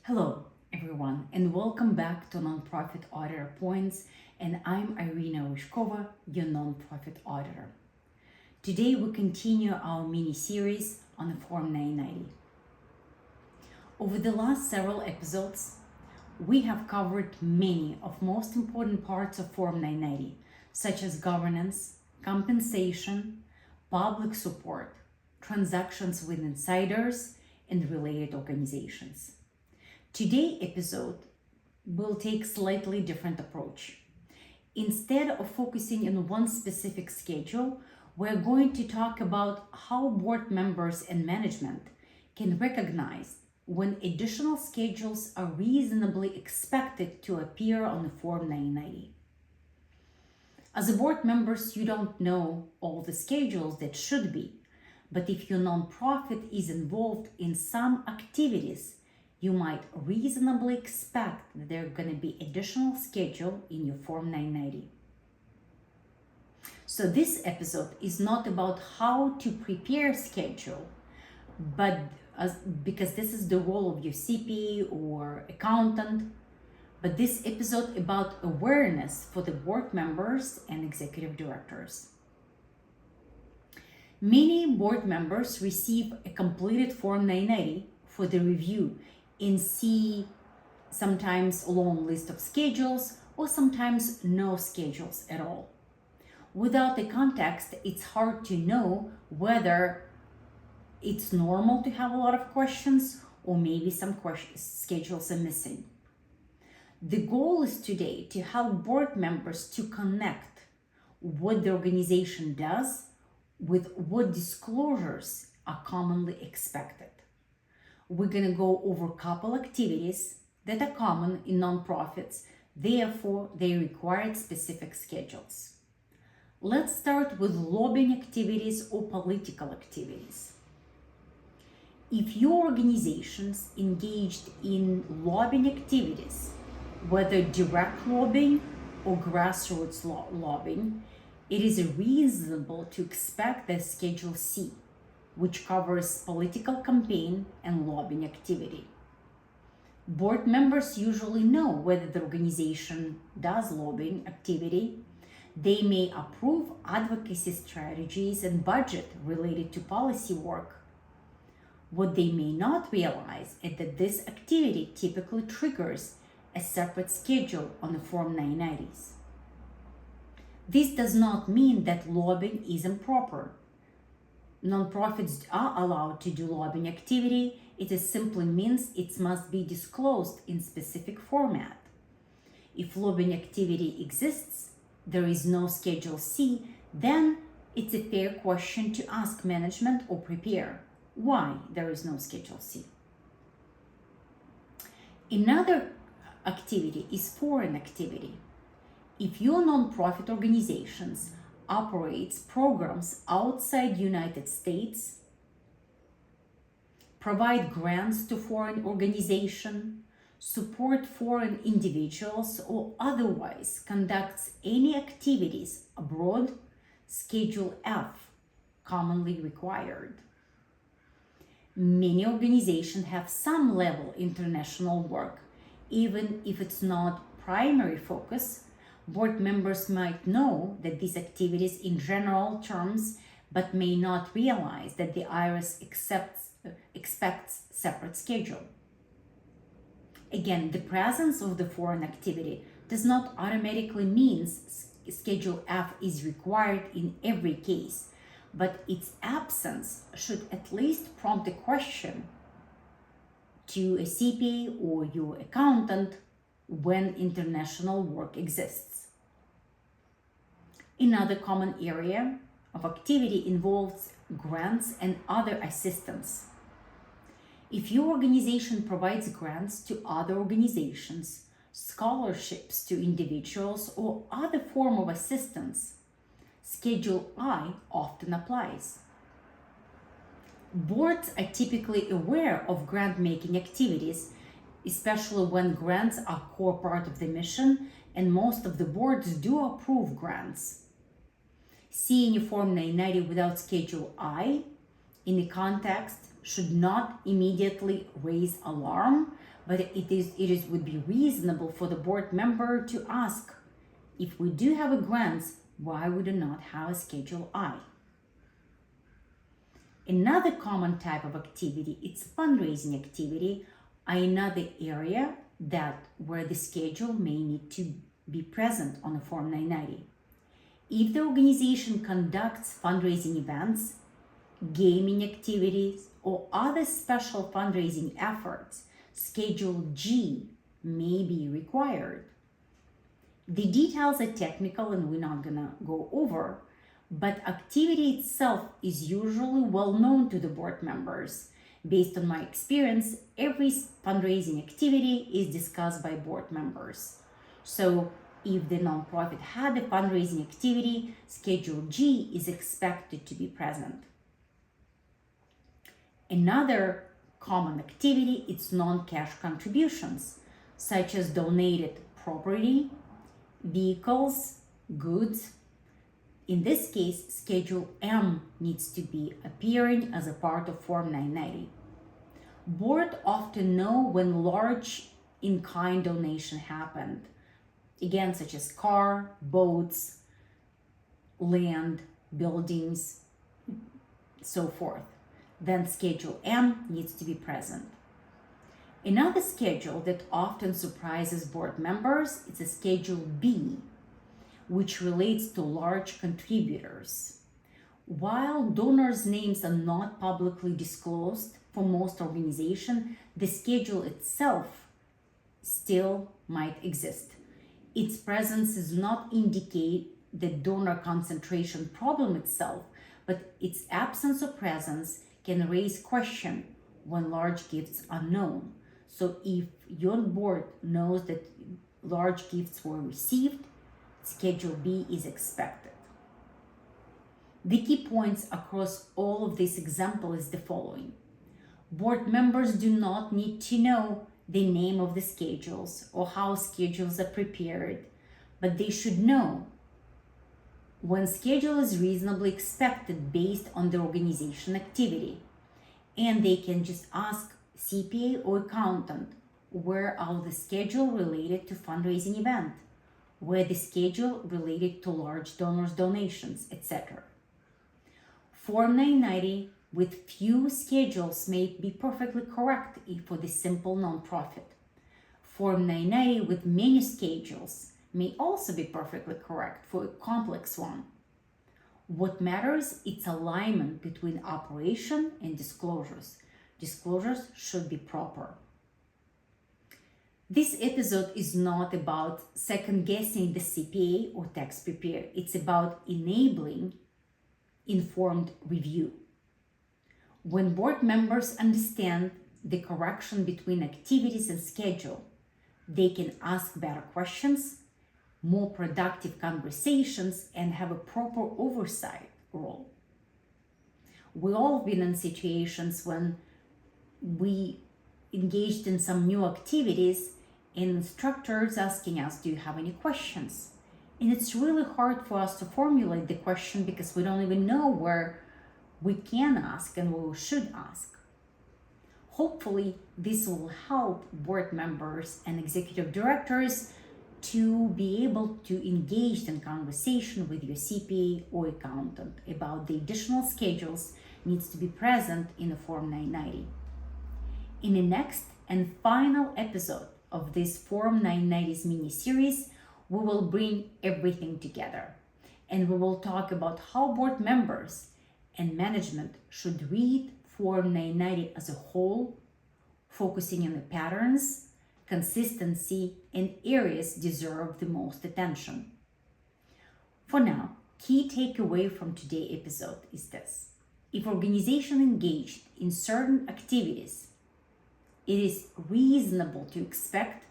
Hello, everyone, and welcome back to Nonprofit Auditor Points. And I'm Irina Ryzhkova, your nonprofit auditor. Today, we continue our mini series on the Form 990. Over the last several episodes, we have covered many of most important parts of Form 990, such as governance, compensation, public support, transactions with insiders, and related organizations. Today's episode will take slightly different approach. Instead of focusing on one specific schedule, we're going to talk about how board members and management can recognize when additional schedules are reasonably expected to appear on the Form 990. As a board members, you don't know all the schedules that should be, but if your nonprofit is involved in some activities, you might reasonably expect that there are going to be additional schedule in your Form 990. So this episode is not about how to prepare schedule, but because this is the role of your CPA or accountant, but this episode about awareness for the board members and executive directors. Many board members receive a completed Form 990 for the review and see sometimes a long list of schedules or sometimes no schedules at all. Without the context, it's hard to know whether it's normal to have a lot of questions or maybe some schedules are missing. The goal is today to help board members to connect what the organization does with what disclosures are commonly expected. We're going to go over a couple activities that are common in nonprofits, therefore they require specific schedules. Let's start with lobbying activities or political activities. If your organization's engaged in lobbying activities, whether direct lobbying or grassroots lobbying, it is reasonable to expect that Schedule C, which covers political campaign and lobbying activity. Board members usually know whether the organization does lobbying activity. They may approve advocacy strategies and budget related to policy work. What they may not realize is that this activity typically triggers a separate schedule on the Form 990s. This does not mean that lobbying is improper. Nonprofits are allowed to do lobbying activity. It simply means it must be disclosed in specific format. If lobbying activity exists, there is no Schedule C, then it's a fair question to ask management or prepare why there is no Schedule C. Another activity is foreign activity. If your nonprofit organizations operates programs outside United States, provide grants to foreign organizations, support foreign individuals, or otherwise conducts any activities abroad, Schedule F commonly required. Many organizations have some level international work, even if it's not primary focus. Board members might know that these activities in general terms, but may not realize that the IRS expects separate schedule. Again, the presence of the foreign activity does not automatically mean Schedule F is required in every case, but its absence should at least prompt a question to a CPA or your accountant when international work exists. Another common area of activity involves grants and other assistance. If your organization provides grants to other organizations, scholarships to individuals, or other form of assistance, Schedule I often applies. Boards are typically aware of grant-making activities, especially when grants are core part of the mission, and most of the boards do approve grants. Seeing a Form 990 without Schedule I in the context should not immediately raise alarm, but it would be reasonable for the board member to ask, if we do have a grant, why would we not have a Schedule I? Another common type of activity, it's fundraising activity, another area where the schedule may need to be present on a Form 990. If the organization conducts fundraising events, gaming activities, or other special fundraising efforts, Schedule G may be required. The details are technical and we're not gonna go over, but activity itself is usually well known to the board members. Based on my experience, every fundraising activity is discussed by board members. So if the nonprofit had a fundraising activity, Schedule G is expected to be present. Another common activity is non-cash contributions, such as donated property, vehicles, goods. In this case, Schedule M needs to be appearing as a part of Form 990. Board often know when large in-kind donation happened, again, such as car, boats, land, buildings, so forth. Then Schedule M needs to be present. Another schedule that often surprises board members is a Schedule B, which relates to large contributors. While donors' names are not publicly disclosed for most organizations, the schedule itself still might exist. Its presence does not indicate the donor concentration problem itself, but its absence or presence can raise question when large gifts are known. So if your board knows that large gifts were received, Schedule B is expected. The key points across all of this example is the following. Board members do not need to know the name of the schedules or how schedules are prepared, but they should know when schedule is reasonably expected based on the organization activity. And they can just ask CPA or accountant, where are the schedule related to fundraising event, where the schedule related to large donors donations, etc. Form 990 with few schedules may be perfectly correct for the simple nonprofit. Form 990 with many schedules may also be perfectly correct for a complex one. What matters is alignment between operation and disclosures. Disclosures should be proper. This episode is not about second-guessing the CPA or tax preparer. It's about enabling informed review. When board members understand the correction between activities and schedule, they can ask better questions, more productive conversations, and have a proper oversight role. We all have been in situations when we engaged in some new activities and instructors asking us, do you have any questions? And it's really hard for us to formulate the question because we don't even know where we can ask and where we should ask. Hopefully, this will help board members and executive directors to be able to engage in conversation with your CPA or accountant about the additional schedules needs to be present in the Form 990. In the next and final episode of this Form 990's mini-series, we will bring everything together and we will talk about how board members and management should read Form 990 as a whole, focusing on the patterns, consistency, and areas deserve the most attention. For now, key takeaway from today's episode is this. If organization engaged in certain activities, it is reasonable to expect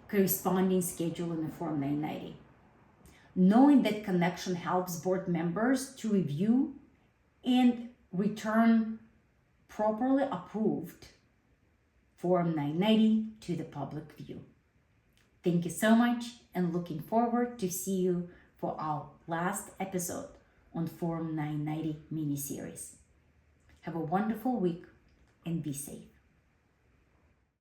corresponding schedule in the Form 990. Knowing that connection helps board members to review and return properly approved Form 990 to the public view. Thank you so much and looking forward to see you for our last episode on Form 990 mini-series. Have a wonderful week and be safe.